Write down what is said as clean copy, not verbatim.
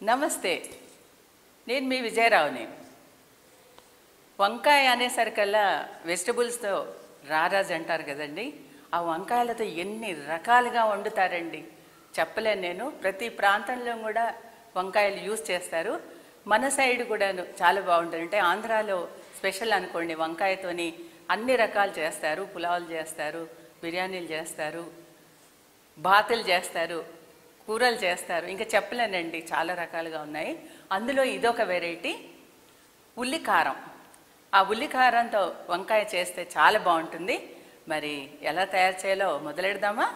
నమస్తే, నేను మీ విజయరావుని. వంకాయ అనేసరికల్లా వెజిటబుల్స్తో రారాజు అంటారు కదండి. ఆ వంకాయలతో ఎన్ని రకాలుగా వండుతారండి, చెప్పలేను నేను. ప్రతి ప్రాంతంలో కూడా వంకాయలు యూజ్ చేస్తారు. మన సైడ్ కూడా చాలా బాగుంటుంది. అంటే ఆంధ్రాలో స్పెషల్ అనుకోండి, వంకాయతోని అన్ని రకాలు చేస్తారు. పులావులు చేస్తారు, బిర్యానీలు చేస్తారు, బాతులు చేస్తారు, కూరలు చేస్తారు. ఇంకా చెప్పలేనండి, చాలా రకాలుగా ఉన్నాయి. అందులో ఇదొక వెరైటీ, ఉల్లికారం. ఆ ఉల్లికారంతో వంకాయ చేస్తే చాలా బాగుంటుంది. మరి ఎలా తయారు చేయాలో మొదలెడదామా?